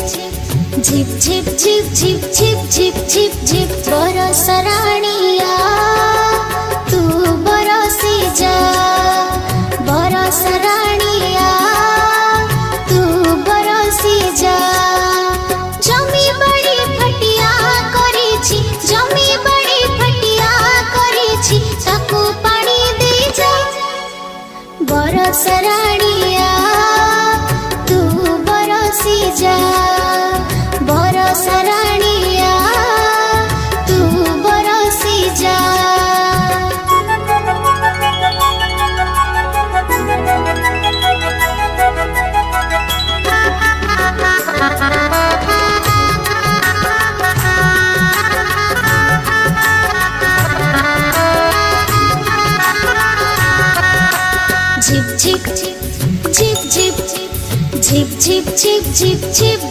झिप झिप झिप झिप झिप झिप झिप झिप बरस राणिया तू बरसी जा बरस राणिया तू बरसी जा जमी बड़ी फटिया करिछि जमी बड़ी फटिया करिछि ताकू पानी दे जा बरस राणिया तू बरसी जा बरस राणिया तू बरसी जा झिप झिप झिप झिप झिप झिप झिप झिप झिप झिप